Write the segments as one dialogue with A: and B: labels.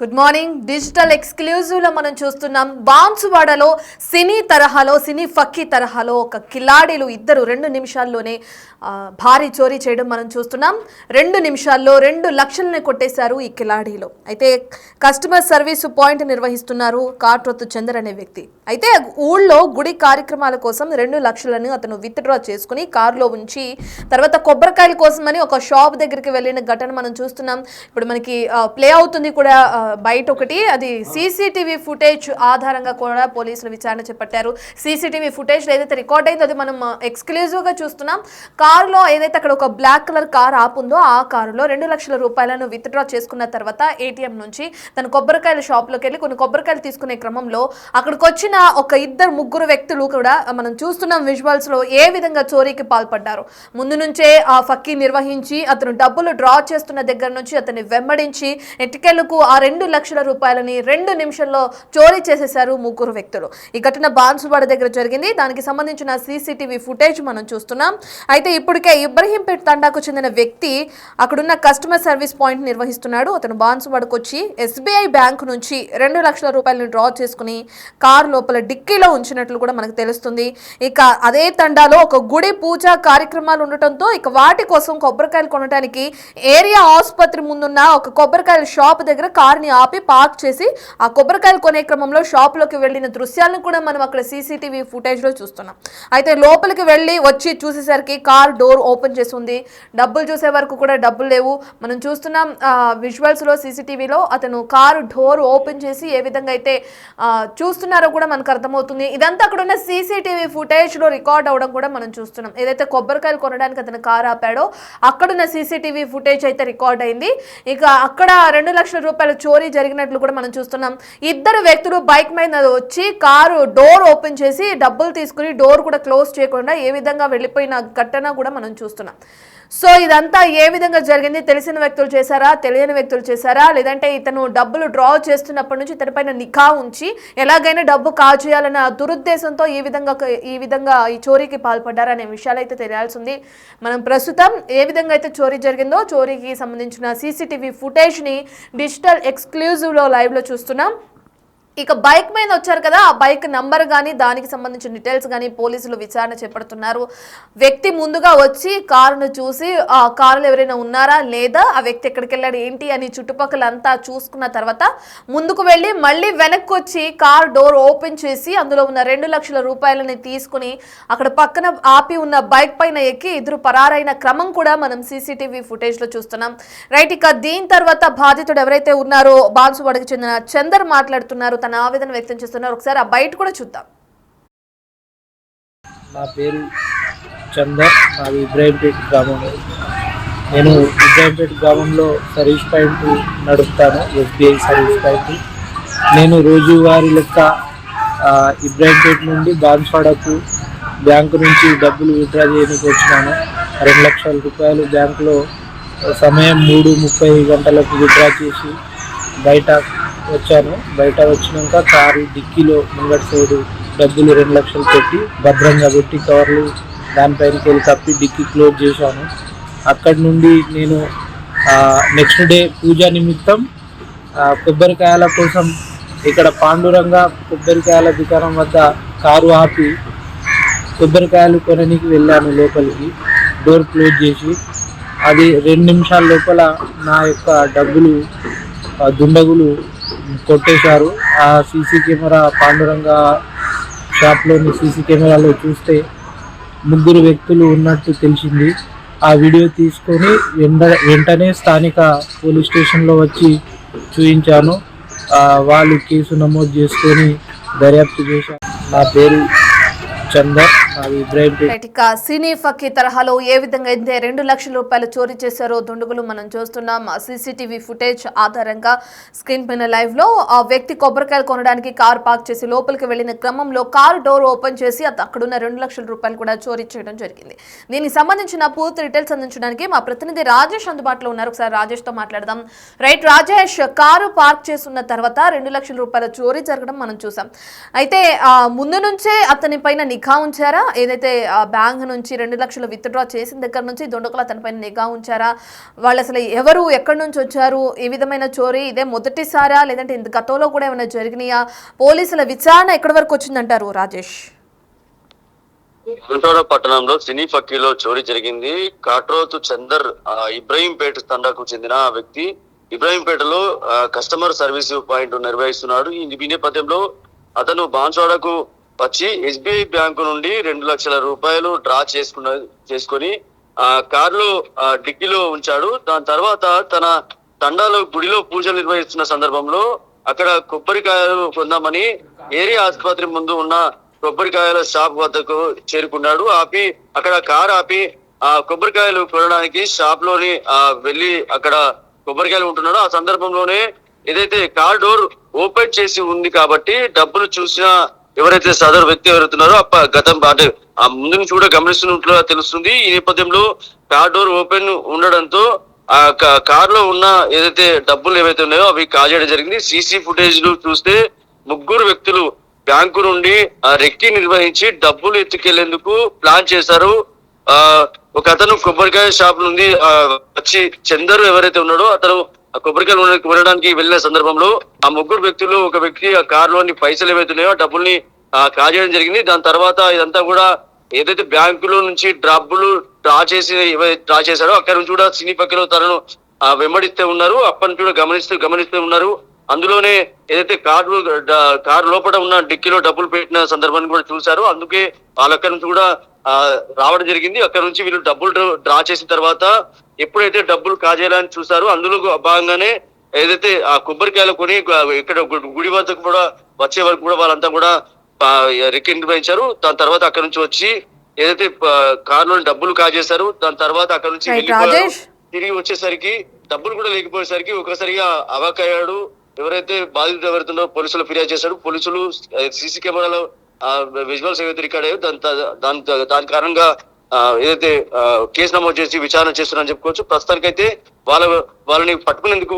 A: Good morning. Digital exclusive లో మనం చూస్తున్నాం బాన్సువాడలో సినీ ఫక్కీ తరహాలో ఒక కిలాడీలు ఇద్దరు 2 నిమిషాల్లోనే భారీ చోరీ చేయడం మనం చూస్తున్నాం. 2 నిమిషాల్లో 2 లక్షలని కొట్టేశారు ఈ కిలాడీలో. అయితే కస్టమర్ సర్వీస్ పాయింట్ నిర్వహిస్తున్నారు కాట్రొత్తు చందర్ అనే వ్యక్తి. అయితే ఊళ్ళో గుడి కార్యక్రమాల కోసం 2 లక్షలను అతను విత్డ్రా చేసుకుని కారులో ఉంచి తర్వాత కొబ్బరికాయల కోసమని ఒక షాప్ దగ్గరికి వెళ్ళిన ఘటన మనం చూస్తున్నాం. ఇప్పుడు మనకి ప్లే అవుతుంది కూడా బయట ఒకటి, అది సీసీటీవీ ఫుటేజ్ ఆధారంగా కూడా పోలీసులు విచారణ చేపట్టారు. సీసీటీవీ ఫుటేజ్ ఏదైతే రికార్డ్ అయిందో అది మనం ఎక్స్క్లూజివ్ గా చూస్తున్నాం. కారులో ఏదైతే అక్కడ ఒక బ్లాక్ కలర్ కార్ ఆపుందో ఆ కారులో 2 లక్షల రూపాయలను విత్డ్రా చేసుకున్న తర్వాత ఏటీఎం నుంచి తన కొబ్బరికాయల షాప్ లోకి వెళ్ళి కొన్ని కొబ్బరికాయలు తీసుకునే క్రమంలో అక్కడికి వచ్చిన ఒక 2-3 వ్యక్తులు కూడా మనం చూస్తున్నాం విజువల్స్ లో ఏ విధంగా చోరీకి పాల్పడ్డారు. ముందు నుంచే ఆ ఫక్కీ నిర్వహించి అతను డబ్బులు డ్రా చేస్తున్న దగ్గర నుంచి అతన్ని వెంబడించి ఎటికెళ్లకు ఆ 2 లక్షల రూపాయలని 2 నిమిషాల్లో చోరీ చేసేశారు 3 వ్యక్తులు. ఈ ఘటన బాన్సువాడ దగ్గర జరిగింది. దానికి సంబంధించిన సీసీటీవీ ఫుటేజ్ మనం చూస్తున్నాం. అయితే ఇప్పటికే ఇబ్రహీంపేట తండాకు చెందిన వ్యక్తి అక్కడున్న కస్టమర్ సర్వీస్ పాయింట్ నిర్వహిస్తున్నాడు. అతను బాన్సువాడకు వచ్చి ఎస్బీఐ బ్యాంకు నుంచి 2 లక్షల రూపాయలను డ్రా చేసుకుని కారు లోపల డిక్కీలో ఉంచినట్లు కూడా మనకు తెలుస్తుంది. ఇక అదే తండాలో ఒక గుడి పూజ కార్యక్రమాలు ఉండటంతో ఇక వాటి కోసం కొబ్బరికాయలు కొనడానికి ఏరియా ఆసుపత్రి ముందున్న ఒక కొబ్బరికాయల షాప్ దగ్గర కారుని ఆపి పార్క్ చేసి ఆ కొబ్బరికాయలు కొనే క్రమంలో షాప్ లోకి వెళ్లిన దృశ్యాలను కూడా మనం అక్కడ సీసీటీవీ ఫుటేజ్ లో చూస్తున్నాం. అయితే లోపలికి వెళ్ళి వచ్చి చూసేసరికి కార్ డోర్ ఓపెన్ చేసి ఉంది. డబ్బులు చూసే వరకు కూడా డబ్బులు లేవు. మనం చూస్తున్నాం విజువల్స్ లో సీసీటీవీలో అతను కారు డోర్ ఓపెన్ చేసి ఏ విధంగా అయితే చూస్తున్నారో కూడా మనకు అర్థమవుతుంది. ఇదంతా అక్కడ ఉన్న సీసీటీవీ ఫుటేజ్ లో రికార్డ్ అవడం కూడా మనం చూస్తున్నాం. ఏదైతే కొబ్బరికాయలు కొనడానికి అతను కారు ఆపాడో అక్కడున్న సీసీటీవీ ఫుటేజ్ అయితే రికార్డ్ అయింది. ఇక అక్కడ 2 లక్షల రూపాయల చోరీ జరిగినట్లు కూడా మనం చూస్తున్నాం. 2 వ్యక్తులు బైక్ మీద వచ్చి కారు డోర్ ఓపెన్ చేసి డబ్బులు తీసుకుని డోర్ కూడా క్లోజ్ చేయకుండా ఏ విధంగా వెళ్ళిపోయిన ఘటన కూడా మనం చూస్తున్నాం. సో ఇదంతా ఏ విధంగా జరిగింది? తెలిసిన వ్యక్తులు చేశారా, తెలియని వ్యక్తులు చేశారా, లేదంటే ఇతను డబ్బులు డ్రా చేస్తున్నప్పటి నుంచి ఇతనిపైన నిఘా ఉంచి ఎలాగైనా డబ్బు కాజేయాలన్న దురుద్దేశంతో ఈ విధంగా ఈ చోరీకి పాల్పడ్డారు అనే విషయాలు అయితే తెలియాల్సింది. మనం ప్రస్తుతం ఏ విధంగా అయితే చోరీ జరిగిందో చోరీకి సంబంధించిన సీసీటీవీ ఫుటేజ్ ని డిజిటల్ ఎక్స్క్లూజివ్ లో లైవ్ లో చూస్తున్నాం. ఇక బైక్ మీద వచ్చారు కదా, ఆ బైక్ నంబర్ కానీ దానికి సంబంధించిన డీటెయిల్స్ కానీ పోలీసులు విచారణ చేపడుతున్నారు. వ్యక్తి ముందుగా వచ్చి కారును చూసి ఆ కారులో ఎవరైనా ఉన్నారా లేదా, ఆ వ్యక్తి ఎక్కడికి వెళ్ళాడు ఏంటి అని చుట్టుపక్కల అంతా చూసుకున్న తర్వాత ముందుకు వెళ్ళి మళ్ళీ వెనక్కి వచ్చి కార్ డోర్ ఓపెన్ చేసి అందులో ఉన్న 2 లక్షల రూపాయలని తీసుకుని అక్కడ పక్కన ఆపి ఉన్న బైక్ పైన ఎక్కి ఇద్దరు పరారైన క్రమం కూడా మనం సీసీటీవీ ఫుటేజ్ లో చూస్తున్నాం. రైట్, ఇక దీని తర్వాత బాధితుడు ఎవరైతే ఉన్నారో బాన్సువాడకు చెందిన చందర్ మాట్లాడుతున్నారు, తన ఆవేదన వ్యక్తం చేస్తున్నారు. ఒకసారి ఆ బయట కూడా చూద్దాం.
B: నా పేరు చందర్, నాది ఇబ్రాహీంపేట గ్రామం. నేను ఇబ్రాహీంపేట గ్రామంలో సర్వీస్ పాయింట్ నడుపుతాను, ఎస్బీఐ సర్వీస్ పాయింట్. నేను రోజువారీ లెక్క ఇబ్రాహీంపేట నుండి బాన్సువాడకు బ్యాంకు నుంచి డబ్బులు విత్డ్రా చేయడానికి వచ్చినాను. 2 లక్షల రూపాయలు బ్యాంకులో సమయం 3:30 గంటలకు విత్డ్రా చేసి బయట వచ్చాను. బయట వచ్చినాక కారు డిక్కీలో ముంగటి సైడు డబ్బులు 2 లక్షలు పెట్టి భద్రంగా పెట్టి కవర్లు దానిపైనకి వెళ్ళి కప్పి డిక్కీ క్లోజ్ చేశాను. అక్కడి నుండి నేను నెక్స్ట్ డే పూజా నిమిత్తం కొబ్బరికాయల కోసం ఇక్కడ పాండురంగ కొబ్బరికాయల దుకాణం వద్ద కారు ఆపి కొబ్బరికాయలు కొనడానికి వెళ్ళాను. లోపలికి డోర్ క్లోజ్ చేసి అది 2 నిమిషాల లోపల నా యొక్క డబ్బులు దుండగులు కొట్టేశారు. ఆ సీసీ కెమెరా పాండురంగ షాప్లోని సీసీ కెమెరాలో చూస్తే 3 వ్యక్తులు ఉన్నట్టు తెలిసింది. ఆ వీడియో తీసుకొని వెంటనే స్థానిక పోలీస్ స్టేషన్లో వచ్చి చూపించాను. వాళ్ళు కేసు నమోదు చేసుకొని దర్యాప్తు చేశారు. నా పేరు చందర్, నాది ఇబ్రాహీంపేట.
A: సినీ ఫక్కీ తరహాలో ఏ విధంగా అయితే 2 లక్షల రూపాయలు చోరీ చేశారో దుండగులు మనం చూస్తున్నాం. సీసీటీవీ ఫుటేజ్ ఆధారంగా స్క్రీన్ పైన లైవ్ లో ఆ వ్యక్తి కొబ్బరికాయలు కొనడానికి కారు పార్క్ చేసి లోపలికి వెళ్లిన క్రమంలో కారు డోర్ ఓపెన్ చేసి అక్కడున్న 2 లక్షల రూపాయలు కూడా చోరీ చేయడం జరిగింది. దీనికి సంబంధించిన పూర్తి డీటెయిల్స్ అందించడానికి మా ప్రతినిధి రాజేష్ అందుబాటులో ఉన్నారు. ఒకసారి రాజేష్ తో మాట్లాడదాం. రైట్ రాజేష్, కారు పార్క్ చేస్తున్న తర్వాత 2 లక్షల రూపాయల చోరీ జరగడం మనం చూసాం. అయితే ముందు నుంచే అతని పైన నిఘా ఉంచారా, ఏదైతే ఆ బ్యాంక్ నుంచి 2 లక్షలు విత్డ్రా చేసిన దగ్గర నుంచి దుండగుల తనపైన నిఘా ఉంచారా? వాళ్ళు అసలు ఎవరు, ఎక్కడి నుంచి వచ్చారు, ఈ విధమైన చోరీ ఇదే మొదటిసారా లేదంటే ఇంత గతంలో కూడా ఏమైనా జరిగినాయా? పోలీసుల విచారణ ఎక్కడి వరకు వచ్చిందంటారు రాజేష్?
C: గుంటూరు పట్టణంలో సినీ ఫక్కీలో చోరీ జరిగింది. కాట్రోతు చందర్ ఇబ్రహీంపేట తండాకు చెందిన వ్యక్తి ఇబ్రహీంపేటలో కస్టమర్ సర్వీస్ పాయింట్ నిర్వహిస్తున్నాడు. ఈ నేపథ్యంలో అతను బాన్స్వాడకు వచ్చి ఎస్బీఐ బ్యాంకు నుండి 2 లక్షల రూపాయలు డ్రా చేసుకొని కారులో డిక్కీలో ఉంచాడు. దాని తర్వాత తన తండాలో గుడిలో పూజలు నిర్వహిస్తున్న సందర్భంలో అక్కడ కొబ్బరికాయలు కొందామని ఏరియా ఆసుపత్రి ముందు ఉన్న కొబ్బరికాయల షాప్ వద్దకు చేరుకున్నాడు. అక్కడ కారు ఆపి కొబ్బరికాయలు కొనడానికి షాప్ లోని వెళ్లి అక్కడ కొబ్బరికాయలు ఉంటున్నాడు. ఆ సందర్భంలోనే ఏదైతే కార్ డోర్ ఓపెన్ చేసి ఉంది కాబట్టి డబ్బులు చూసిన ఎవరైతే సదరు వ్యక్తి ఎవరుతున్నారో గతం అంటే ముందు నుంచి కూడా గమనిస్తున్నట్లుగా తెలుస్తుంది. ఈ నేపథ్యంలో కార్ డోర్ ఓపెన్ ఉండడంతో ఆ కార్ లో ఉన్న ఏదైతే డబ్బులు ఏవైతే ఉన్నాయో అవి కాజేయడం జరిగింది. సీసీ ఫుటేజ్ చూస్తే 3 వ్యక్తులు బ్యాంకు నుండి రెక్కి నిర్వహించి డబ్బులు ఎత్తుకెళ్లేందుకు ప్లాన్ చేశారు. ఒక అతను కొబ్బరికాయ షాప్ నుండి వచ్చి చందర్ ఎవరైతే ఉన్నాడో అతను కొబ్బరికాయలు కొనడానికి వెళ్ళిన సందర్భంలో ఆ 3 వ్యక్తులు ఒక వ్యక్తి ఆ కారులోని పైసలు ఏవైతే ఉన్నాయో డబ్బుల్ని కాజేయడం జరిగింది. దాని తర్వాత ఇదంతా కూడా ఏదైతే బ్యాంకులో నుంచి డబ్బులు డ్రా చేశాడో అక్కడ నుంచి కూడా సినీ పక్కలో తనను వెంబడిస్తే ఉన్నారు. అప్పటి నుంచి కూడా గమనిస్తూ ఉన్నారు. అందులోనే ఏదైతే కారు లోపల ఉన్న డిక్కీలో డబ్బులు పెట్టిన సందర్భాన్ని కూడా చూశారు. అందుకే వాళ్ళు అక్కడి నుంచి కూడా రావడం జరిగింది. అక్కడ నుంచి వీళ్ళు డబ్బులు డ్రా చేసిన తర్వాత ఎప్పుడైతే డబ్బులు కాజేయాలని చూసారో అందులో భాగంగానే ఏదైతే ఆ కొబ్బరికాయలు కొని ఇక్కడ గుడి వద్దకు కూడా వచ్చే వరకు కూడా వాళ్ళంతా కూడా రెక్కి నిర్వహించారు. దాని తర్వాత అక్కడ నుంచి వచ్చి ఏదైతే కారులోని డబ్బులు కాజేశారు. దాని తర్వాత అక్కడ నుంచి తిరిగి వచ్చేసరికి డబ్బులు కూడా లేకపోయేసరికి ఒకసారిగా అవాకయ్యాడు. ఎవరైతే బాధితుడు ఎవరుతున్నారో పోలీసులు ఫిర్యాదు చేశాడు. పోలీసులు సీసీ కెమెరాలో విజువల్స్ ఏవైతే రికార్డ్ అయ్యో దాని కారణంగా ఏదైతే కేసు నమోదు చేసి విచారణ చేస్తున్నారని చెప్పుకోవచ్చు. ప్రస్తుతానికైతే వాళ్ళని పట్టుకునేందుకు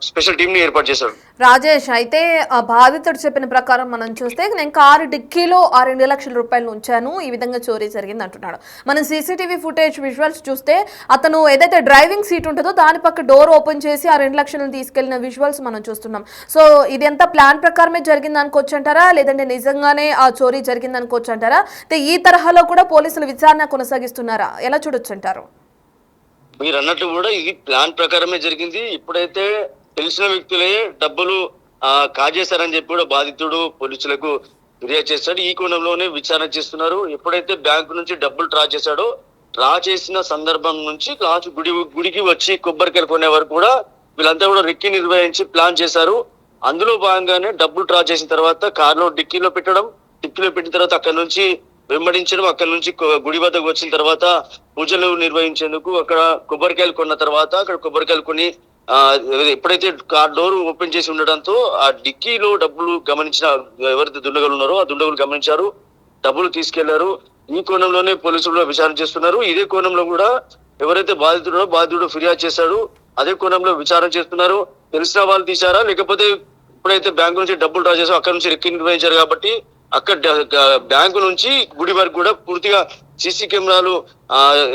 C: స్పెషల్ టీమ్ ని ఏర్పాటు చేశారు.
A: రాజేష్, అయితే ఆ బాధితుడు చెప్పిన ప్రకారం మనం చూస్తే నేను కారు డిక్కీలో ఆ 2 లక్షల రూపాయలు ఉంచాను, ఈ విధంగా చోరీ జరిగింది అంటున్నాడు. మనం సీసీటీవీ ఫుటేజ్ విజువల్స్ చూస్తే అతను ఏదైతే డ్రైవింగ్ సీట్ ఉంటుందో దాని పక్క డోర్ ఓపెన్ చేసి ఆ 2 లక్షలను తీసుకెళ్లిన విజువల్స్ మనం చూస్తున్నాం. సో ఇది ఎంత ప్లాన్ ప్రకారమే జరిగింది అనుకోవచ్చు అంటారా, లేదంటే నిజంగానే ఆ చోరీ జరిగింది అనుకోవచ్చు అంటారా? ఈ తరహాలో కూడా పోలీసులు విచారణ కొనసాగిస్తున్నారా, ఎలా చూడొచ్చు అంటారు?
C: మీరు అన్నట్టు కూడా ఇది ప్లాన్ ప్రకారమే జరిగింది. ఇప్పుడైతే తెలిసిన వ్యక్తులే డబ్బులు కాజేశారని చెప్పి కూడా బాధితుడు పోలీసులకు ఫిర్యాదు చేశాడు. ఈ కోణంలోనే విచారణ చేస్తున్నారు. ఎప్పుడైతే బ్యాంకు నుంచి డబ్బులు డ్రా చేసిన సందర్భం నుంచి లాస్ట్ గుడికి వచ్చి కొబ్బరికాయలు కొనే వరకు కూడా వీళ్ళంతా కూడా రెక్కి నిర్వహించి ప్లాన్ చేశారు. అందులో భాగంగానే డబ్బులు డ్రా చేసిన తర్వాత కారులో డిక్కీలో పెట్టిన తర్వాత అక్కడ నుంచి వెంబడించడం, అక్కడ నుంచి గుడి వద్దకు వచ్చిన తర్వాత పూజలు నిర్వహించేందుకు అక్కడ కొబ్బరికాయలు కొన్న తర్వాత అక్కడ కొబ్బరికాయలు కొని ఎప్పుడైతే కార్ డోర్ ఓపెన్ చేసి ఉండడంతో ఆ డిక్కీలో డబ్బులు గమనించిన ఎవరైతే దుండగులు ఉన్నారో ఆ దుండగులు గమనించారు, డబ్బులు తీసుకెళ్లారు. ఈ కోణంలోనే పోలీసులు విచారణ చేస్తున్నారు. ఇదే కోణంలో కూడా ఎవరైతే బాధితుడు ఫిర్యాదు చేశాడు అదే కోణంలో విచారణ చేస్తున్నారు. తెలిసిన వాళ్ళు తీశారా లేకపోతే ఇప్పుడైతే బ్యాంకు నుంచి డబ్బులు డ్రా చేశారో అక్కడ నుంచి రెక్కి నిర్వహించారు కాబట్టి అక్కడ బ్యాంకు నుంచి గుడి వరకు కూడా పూర్తిగా సీసీ కెమెరాలు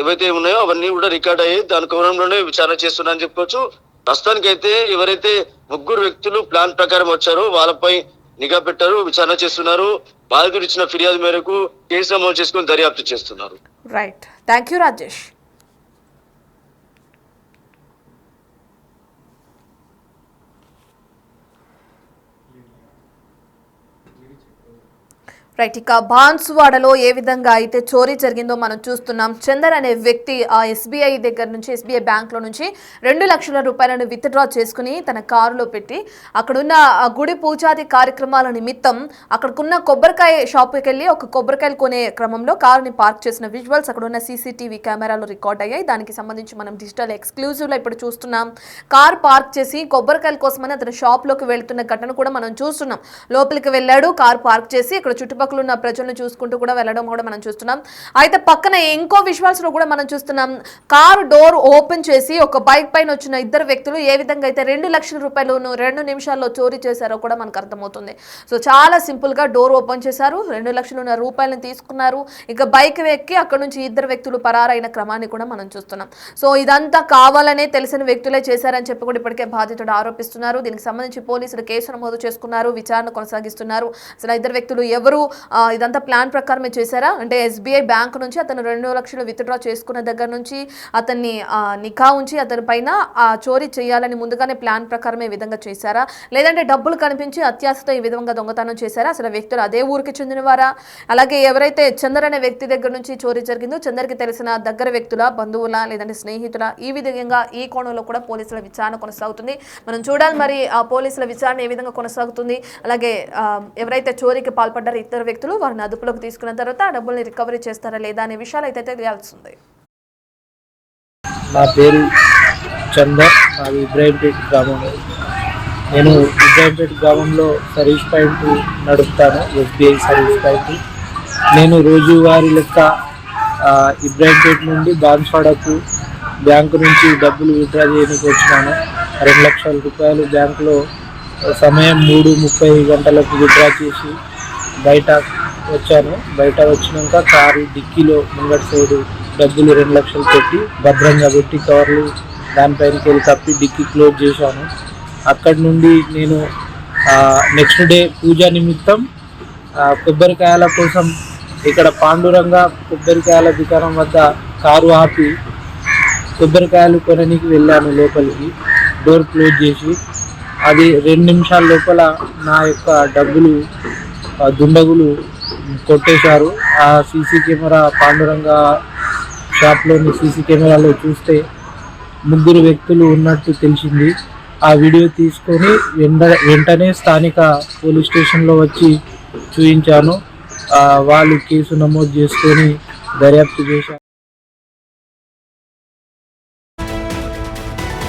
C: ఏవైతే ఉన్నాయో అవన్నీ కూడా రికార్డ్ అయ్యాయి. దాని కోణంలోనే విచారణ చేస్తున్నారని చెప్పుకోవచ్చు. ప్రస్తుతానికైతే ఎవరైతే 3 వ్యక్తులు ప్లాన్ ప్రకారం వచ్చారో వాళ్ళపై నిఘా పెట్టారు, విచారణ చేస్తున్నారు. బాధితుడు ఇచ్చిన ఫిర్యాదు మేరకు కేసు నమోదు చేసుకుని దర్యాప్తు చేస్తున్నారు.
A: Right, thank you Rajesh. Right, ఇక బాన్సువాడలో ఏ విధంగా అయితే చోరీ జరిగిందో మనం చూస్తున్నాం. చందర్ అనే వ్యక్తి ఆ ఎస్బీఐ దగ్గర నుంచి ఎస్బీఐ బ్యాంక్లో నుంచి 2 లక్షల రూపాయలను విత్డ్రా చేసుకుని తన కారులో పెట్టి అక్కడున్న గుడి పూజాది కార్యక్రమాల నిమిత్తం అక్కడికున్న కొబ్బరికాయ షాప్కి వెళ్ళి ఒక కొబ్బరికాయలు కొనే క్రమంలో కారుని పార్క్ చేసిన విజువల్స్ అక్కడ ఉన్న సీసీటీవీ కెమెరాలో రికార్డ్ అయ్యాయి. దానికి సంబంధించి మనం డిజిటల్ ఎక్స్క్లూజివ్లో ఇప్పుడు చూస్తున్నాం. కార్ పార్క్ చేసి కొబ్బరికాయల కోసమని అతను షాప్లోకి వెళ్తున్న ఘటన కూడా మనం చూస్తున్నాం. లోపలికి వెళ్ళాడు, కార్ పార్క్ చేసి ఇక్కడ చుట్టుపక్కల చుట్టుపక్కల ఉన్న ప్రజలను చూసుకుంటూ కూడా వెళ్ళడం కూడా మనం చూస్తున్నాం. అయితే పక్కన ఇంకో విజువల్స్ లో కూడా మనం చూస్తున్నాం, కారు డోర్ ఓపెన్ చేసి ఒక బైక్ పైన వచ్చిన ఇద్దరు వ్యక్తులు ఏ విధంగా అయితే 2 లక్షల రూపాయలు 2 నిమిషాల్లో చోరీ చేశారో కూడా మనకు అర్థమవుతుంది. సో చాలా సింపుల్ గా డోర్ ఓపెన్ చేశారు, 2 లక్షల రూపాయలను తీసుకున్నారు, ఇక బైక్ ఎక్కి అక్కడ నుంచి ఇద్దరు వ్యక్తులు పరారైన క్రమాన్ని కూడా మనం చూస్తున్నాం. సో ఇదంతా కావాలనే తెలిసిన వ్యక్తులే చేశారని చెప్పి కూడా ఇప్పటికే బాధితుడు ఆరోపిస్తున్నారు. దీనికి సంబంధించి పోలీసులు కేసు నమోదు చేసుకున్నారు, విచారణ కొనసాగిస్తున్నారు. అసలు ఇద్దరు వ్యక్తులు ఎవరు, ఇదంతా ప్లాన్ ప్రకారమే చేశారా అంటే SBI బ్యాంక్ నుంచి అతను 2 లక్షలు విత్డ్రా చేసుకున్న దగ్గర నుంచి అతన్ని నిఘా ఉంచి అతని పైన చోరీ చేయాలని ముందుగానే ప్లాన్ ప్రకారమే ఈ విధంగా చేశారా, లేదంటే డబ్బులు కనిపించి అత్యాశతో ఈ విధంగా దొంగతనం చేశారా, అసలు వ్యక్తులు అదే ఊరికి చెందినవారా, అలాగే ఎవరైతే చందర్ అనే వ్యక్తి దగ్గర నుంచి చోరీ జరిగిందో చందర్కి తెలిసిన దగ్గర వ్యక్తుల, బంధువుల, లేదంటే స్నేహితుల, ఈ విధంగా ఈ కోణంలో కూడా పోలీసుల విచారణ కొనసాగుతుంది. మనం చూడాలి మరి ఆ పోలీసుల విచారణ ఏ విధంగా కొనసాగుతుంది. అలాగే ఎవరైతే చోరీకి పాల్పడ్డారో ఇద్దరు వ్యక్తులు వారిని అదుపులోకి తీసుకున్న తర్వాత ఆ డబ్బుల్ని రికవరీ చేస్తారా లేదా అనే విషయాలు అయితే తెలియాల్సింది.
B: నా పేరు చందర్, నాది ఇబ్రాహీంపేట గ్రామం. నేను ఇబ్రాహీంపేట గ్రామంలో సర్వీస్ పాయింట్ నడుపుతాను, SBI సర్వీస్ పాయింట్. నేను రోజువారీ లెక్క ఇబ్రాహీంపేట నుండి బాన్స్వాడకు బ్యాంకు నుంచి డబ్బులు విత్డ్రా చేయడానికి వచ్చినాను. 2 లక్షల రూపాయలు బ్యాంకులో సమయం 3:30 గంటలకు విత్డ్రా చేసి బయట వచ్చాను. బయట వచ్చినాక కారు డిక్కీలో ముంగటి సైడు డబ్బులు 2 లక్షలు పెట్టి భద్రంగా పెట్టి కవర్లు దానిపైనకి వెళ్ళి కప్పి డిక్కీ క్లోజ్ చేశాను. అక్కడి నుండి నేను నెక్స్ట్ డే పూజ నిమిత్తం కొబ్బరికాయల కోసం ఇక్కడ పాండురంగ కొబ్బరికాయల దుకాణం వద్ద కారు ఆపి కొబ్బరికాయలు కొనడానికి వెళ్ళాను లోపలికి, డోర్ క్లోజ్ చేసి. అది 2 నిమిషాల లోపల నా యొక్క డబ్బులు దుండగులు కొట్టేశారు. ఆ సీసీ కెమెరా పాండురంగ షాప్లోని సీసీ కెమెరాలో చూస్తే 3 వ్యక్తులు ఉన్నట్టు తెలిసింది. ఆ వీడియో తీసుకొని వెంటనే స్థానిక పోలీస్ స్టేషన్లో వచ్చి చూపించాను. వాళ్ళు కేసు నమోదు చేసుకొని దర్యాప్తు చేశారు.